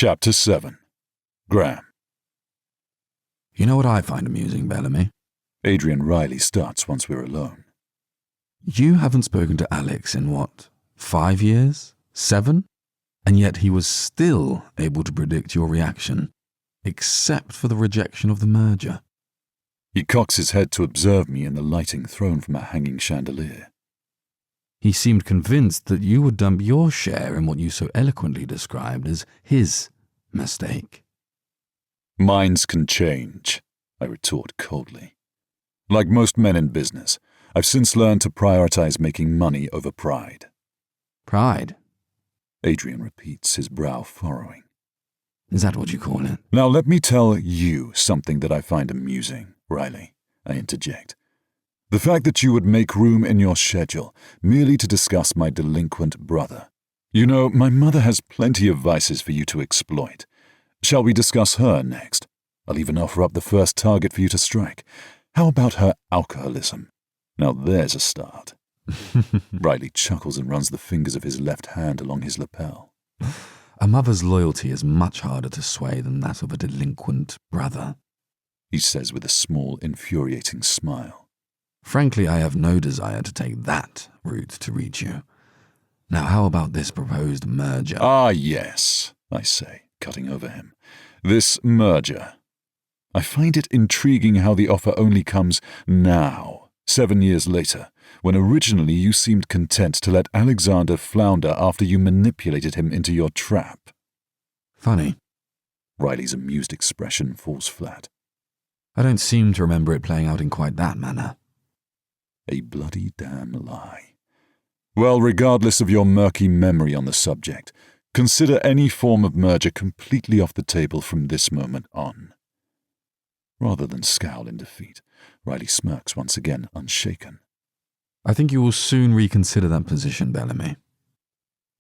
Chapter 7. Graeme. You know what I find amusing, Bellamy? Adrian Riley starts once we're alone. You haven't spoken to Alex in what, 5 years? 7? And yet he was still able to predict your reaction, except for the rejection of the merger. He cocks his head to observe me in the lighting thrown from a hanging chandelier. He seemed convinced that you would dump your share in what you so eloquently described as his mistake. Minds can change, I retort coldly. Like most men in business, I've since learned to prioritize making money over pride. Pride? Adrian repeats, his brow furrowing. Is that what you call it? Now let me tell you something that I find amusing, Riley, I interject. The fact that you would make room in your schedule merely to discuss my delinquent brother. You know, my mother has plenty of vices for you to exploit. Shall we discuss her next? I'll even offer up the first target for you to strike. How about her alcoholism? Now there's a start. Riley chuckles and runs the fingers of his left hand along his lapel. A mother's loyalty is much harder to sway than that of a delinquent brother, he says with a small, infuriating smile. Frankly, I have no desire to take that route to reach you. Now, how about this proposed merger? Ah, yes, I say, cutting over him. This merger. I find it intriguing how the offer only comes now, 7 years later, when originally you seemed content to let Alexander flounder after you manipulated him into your trap. Funny. Riley's amused expression falls flat. I don't seem to remember it playing out in quite that manner. A bloody damn lie. Well, regardless of your murky memory on the subject, consider any form of merger completely off the table from this moment on. Rather than scowl in defeat, Riley smirks once again, unshaken. I think you will soon reconsider that position, Bellamy.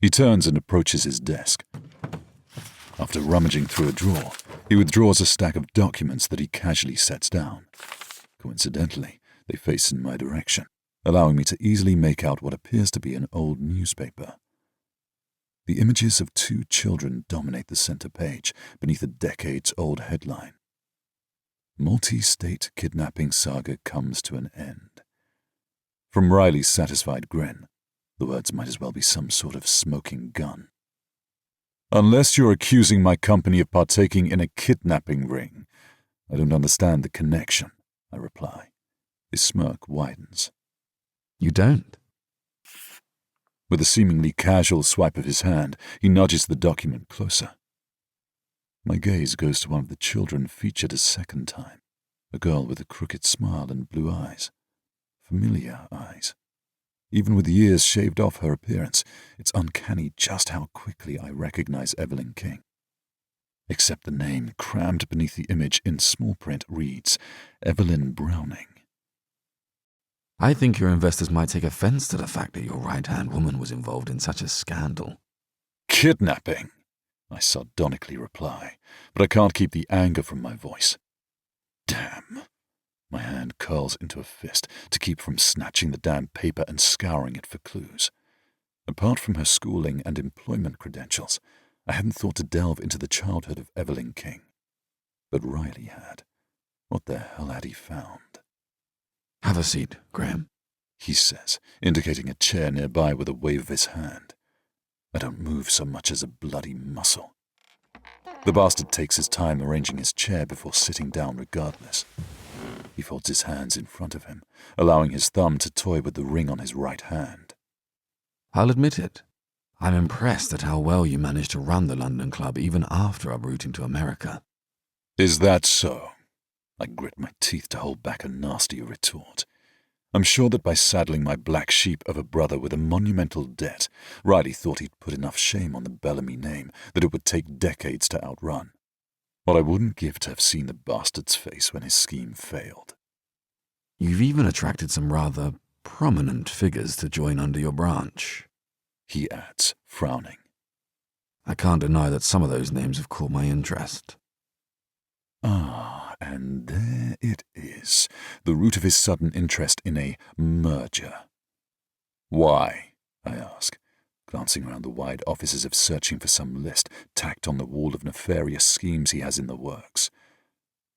He turns and approaches his desk. After rummaging through a drawer, he withdraws a stack of documents that he casually sets down. Coincidentally, they face in my direction, allowing me to easily make out what appears to be an old newspaper. The images of 2 children dominate the center page beneath a decades-old headline. Multi-state kidnapping saga comes to an end. From Riley's satisfied grin, the words might as well be some sort of smoking gun. Unless you're accusing my company of partaking in a kidnapping ring, I don't understand the connection, I reply. His smirk widens. You don't? With a seemingly casual swipe of his hand, he nudges the document closer. My gaze goes to one of the children featured a second time, a girl with a crooked smile and blue eyes. Familiar eyes. Even with years shaved off her appearance, it's uncanny just how quickly I recognize Evelyn King. Except the name crammed beneath the image in small print reads, Evelyn Browning. I think your investors might take offense to the fact that your right-hand woman was involved in such a scandal. Kidnapping, I sardonically reply, but I can't keep the anger from my voice. Damn. My hand curls into a fist to keep from snatching the damn paper and scouring it for clues. Apart from her schooling and employment credentials, I hadn't thought to delve into the childhood of Evelyn King. But Riley had. What the hell had he found? Have a seat, Graeme, he says, indicating a chair nearby with a wave of his hand. I don't move so much as a bloody muscle. The bastard takes his time arranging his chair before sitting down regardless. He folds his hands in front of him, allowing his thumb to toy with the ring on his right hand. I'll admit it. I'm impressed at how well you managed to run the London club even after uprooting to America. Is that so? I grit my teeth to hold back a nastier retort. I'm sure that by saddling my black sheep of a brother with a monumental debt, Riley thought he'd put enough shame on the Bellamy name that it would take decades to outrun. What I wouldn't give to have seen the bastard's face when his scheme failed. You've even attracted some rather prominent figures to join under your branch, he adds, frowning. I can't deny that some of those names have caught my interest. Ah, and there it is, the root of his sudden interest in a merger. Why? I ask. glancing around the wide office as if searching for some list tacked on the wall of nefarious schemes he has in the works.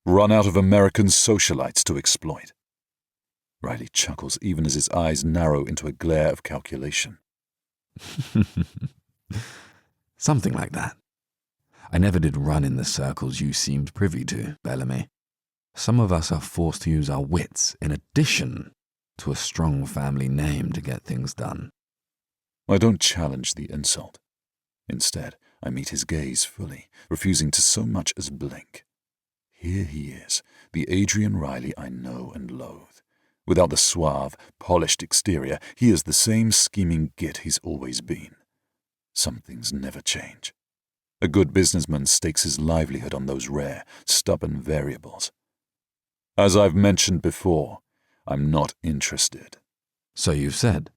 Run out of American socialites to exploit. Riley chuckles even as his eyes narrow into a glare of calculation. Something like that. I never did run in the circles you seemed privy to, Bellamy. Some of us are forced to use our wits in addition to a strong family name to get things done. I don't challenge the insult. Instead, I meet his gaze fully, refusing to so much as blink. Here he is, the Adrian Riley I know and loathe. Without the suave, polished exterior, he is the same scheming git he's always been. Some things never change. A good businessman stakes his livelihood on those rare, stubborn variables. As I've mentioned before, I'm not interested. So you've said.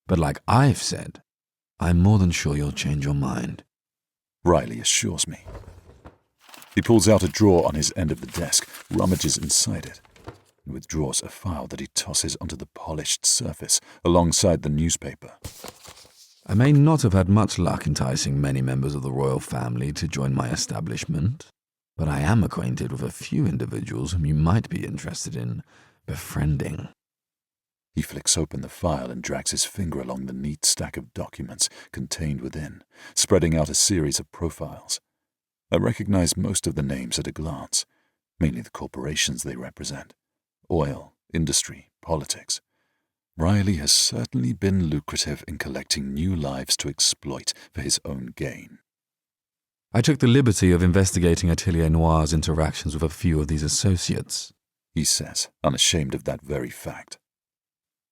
But like I've said, I'm more than sure you'll change your mind. Riley assures me. He pulls out a drawer on his end of the desk, rummages inside it, and withdraws a file that he tosses onto the polished surface alongside the newspaper. I may not have had much luck enticing many members of the royal family to join my establishment, but I am acquainted with a few individuals whom you might be interested in befriending. He flicks open the file and drags his finger along the neat stack of documents contained within, spreading out a series of profiles. I recognize most of the names at a glance, mainly the corporations they represent. Oil, industry, politics. Riley has certainly been lucrative in collecting new lives to exploit for his own gain. I took the liberty of investigating Atelier Noir's interactions with a few of these associates, he says, unashamed of that very fact.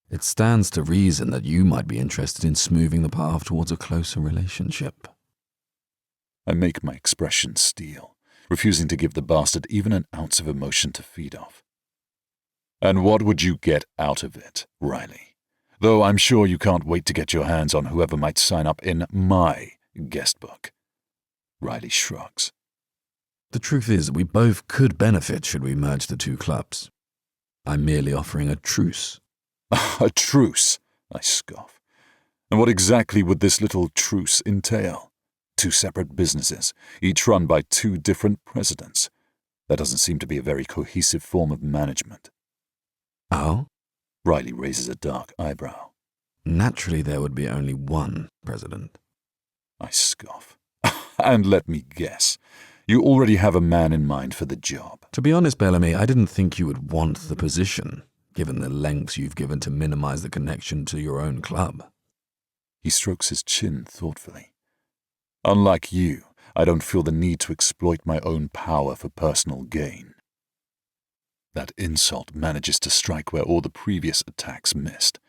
It stands to reason that you might be interested in smoothing the path towards a closer relationship. I make my expression steel, refusing to give the bastard even an ounce of emotion to feed off. And what would you get out of it, Riley? Though I'm sure you can't wait to get your hands on whoever might sign up in my guest book. Riley shrugs. The truth is that we both could benefit should we merge the two clubs. I'm merely offering a truce. A truce, I scoff. And what exactly would this little truce entail? 2 separate businesses, each run by 2 different presidents. That doesn't seem to be a very cohesive form of management. Oh? Riley raises a dark eyebrow. Naturally, there would be only one president. I scoff. And let me guess, you already have a man in mind for the job. To be honest, Bellamy, I didn't think you would want the position, given the lengths you've given to minimize the connection to your own club. He strokes his chin thoughtfully. Unlike you, I don't feel the need to exploit my own power for personal gain. That insult manages to strike where all the previous attacks missed.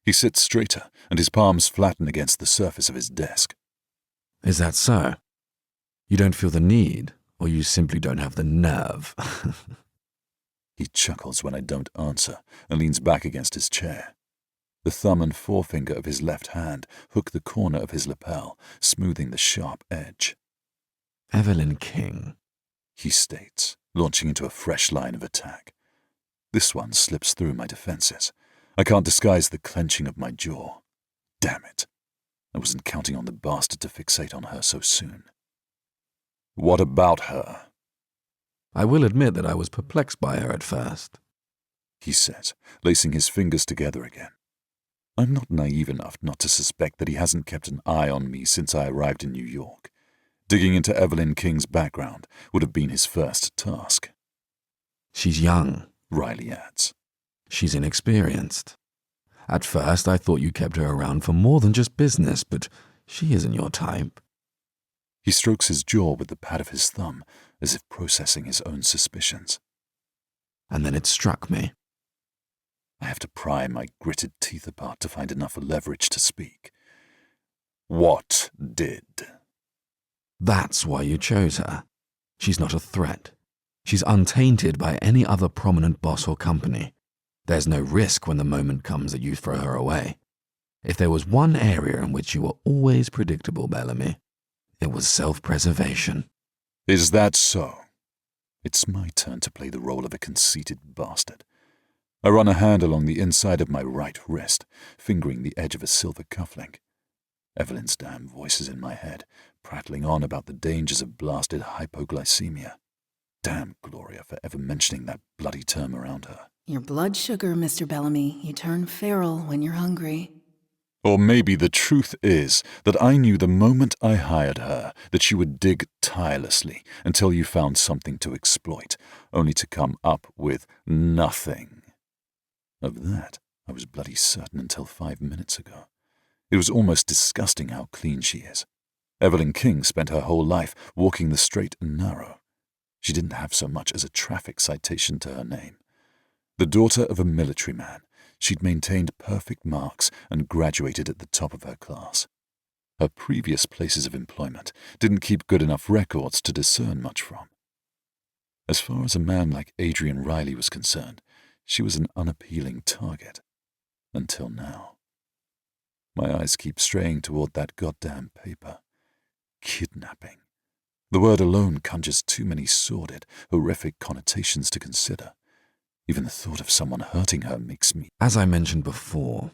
He sits straighter, and his palms flatten against the surface of his desk. Is that so? You don't feel the need, or you simply don't have the nerve? He chuckles when I don't answer, and leans back against his chair. The thumb and forefinger of his left hand hook the corner of his lapel, smoothing the sharp edge. Evelyn King, he states, launching into a fresh line of attack. This one slips through my defenses. I can't disguise the clenching of my jaw. Damn it. I wasn't counting on the bastard to fixate on her so soon. What about her? I will admit that I was perplexed by her at first, he says, lacing his fingers together again. I'm not naive enough not to suspect that he hasn't kept an eye on me since I arrived in New York. Digging into Evelyn King's background would have been his first task. She's young, Riley adds. She's inexperienced. At first I thought you kept her around for more than just business, but she isn't your type. He strokes his jaw with the pad of his thumb, as if processing his own suspicions. And then it struck me. I have to pry my gritted teeth apart to find enough leverage to speak. What did? That's why you chose her. She's not a threat. She's untainted by any other prominent boss or company. There's no risk when the moment comes that you throw her away. If there was one area in which you were always predictable, Bellamy, it was self-preservation. Is that so? It's my turn to play the role of a conceited bastard. I run a hand along the inside of my right wrist, fingering the edge of a silver cufflink. Evelyn's damn voice is in my head, prattling on about the dangers of blasted hypoglycemia. Damn Gloria for ever mentioning that bloody term around her. Your blood sugar, Mr. Bellamy. You turn feral when you're hungry. Or maybe the truth is that I knew the moment I hired her that she would dig tirelessly until you found something to exploit, only to come up with nothing. Of that, I was bloody certain until 5 minutes ago. It was almost disgusting how clean she is. Evelyn King spent her whole life walking the straight and narrow. She didn't have so much as a traffic citation to her name. The daughter of a military man, she'd maintained perfect marks and graduated at the top of her class. Her previous places of employment didn't keep good enough records to discern much from. As far as a man like Adrian Riley was concerned, she was an unappealing target. Until now. My eyes keep straying toward that goddamn paper. Kidnapping. The word alone conjures too many sordid, horrific connotations to consider. Even the thought of someone hurting her makes me... As I mentioned before,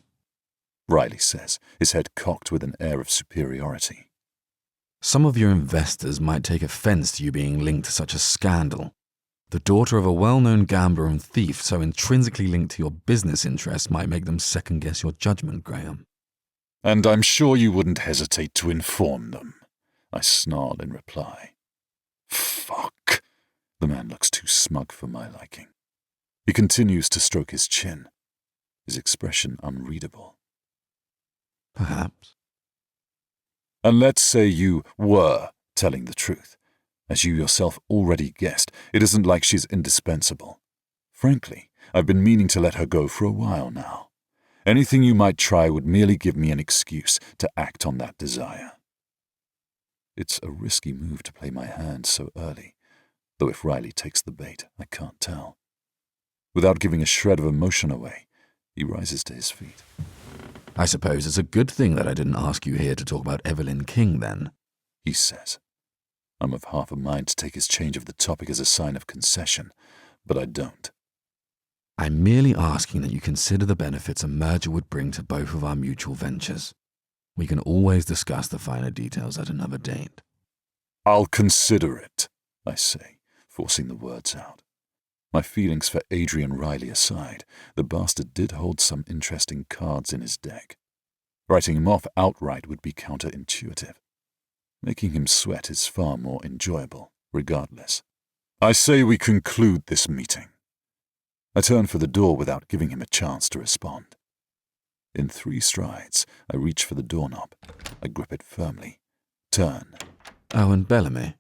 Riley says, his head cocked with an air of superiority. Some of your investors might take offense to you being linked to such a scandal. The daughter of a well-known gambler and thief so intrinsically linked to your business interests might make them second-guess your judgment, Graeme. And I'm sure you wouldn't hesitate to inform them, I snarl in reply. Fuck. The man looks too smug for my liking. He continues to stroke his chin, his expression unreadable. Perhaps. And let's say you were telling the truth. As you yourself already guessed, it isn't like she's indispensable. Frankly, I've been meaning to let her go for a while now. Anything you might try would merely give me an excuse to act on that desire. It's a risky move to play my hand so early, though if Riley takes the bait, I can't tell. Without giving a shred of emotion away, he rises to his feet. I suppose it's a good thing that I didn't ask you here to talk about Evelyn King, then, he says. I'm of half a mind to take his change of the topic as a sign of concession, but I don't. I'm merely asking that you consider the benefits a merger would bring to both of our mutual ventures. We can always discuss the finer details at another date. I'll consider it, I say, forcing the words out. My feelings for Adrian Riley aside, the bastard did hold some interesting cards in his deck. Writing him off outright would be counterintuitive. Making him sweat is far more enjoyable, regardless. I say we conclude this meeting. I turn for the door without giving him a chance to respond. In 3 strides, I reach for the doorknob. I grip it firmly. Turn. Oh, and Bellamy.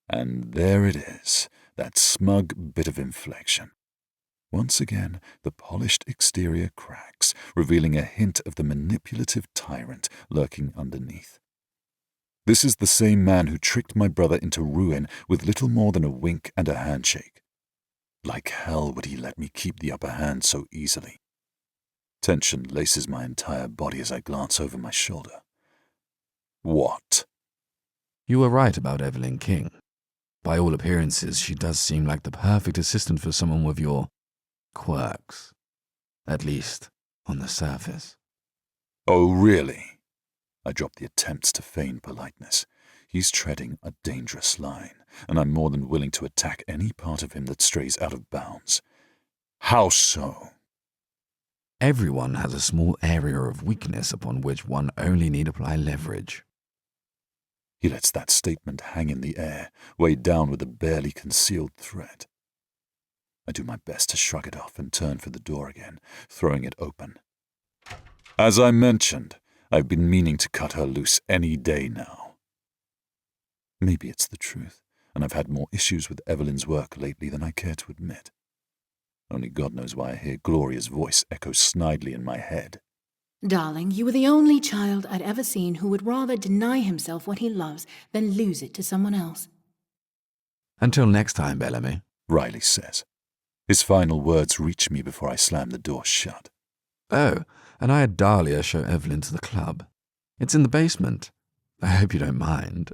And there it is, that smug bit of inflection. Once again, the polished exterior cracks, revealing a hint of the manipulative tyrant lurking underneath. This is the same man who tricked my brother into ruin with little more than a wink and a handshake. Like hell would he let me keep the upper hand so easily. Tension laces my entire body as I glance over my shoulder. What? You were right about Evelyn King. By all appearances, she does seem like the perfect assistant for someone with your quirks. At least, on the surface. Oh, really? I drop the attempts to feign politeness. He's treading a dangerous line, and I'm more than willing to attack any part of him that strays out of bounds. How so? Everyone has a small area of weakness upon which one only need apply leverage. He lets that statement hang in the air, weighed down with a barely concealed threat. I do my best to shrug it off and turn for the door again, throwing it open. As I mentioned, I've been meaning to cut her loose any day now. Maybe it's the truth, and I've had more issues with Evelyn's work lately than I care to admit. Only God knows why I hear Gloria's voice echo snidely in my head. Darling, you were the only child I'd ever seen who would rather deny himself what he loves than lose it to someone else. Until next time, Bellamy, Riley says. His final words reach me before I slam the door shut. Oh, and I had Dahlia show Evelyn to the club. It's in the basement. I hope you don't mind.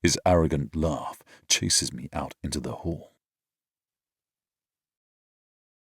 His arrogant laugh chases me out into the hall.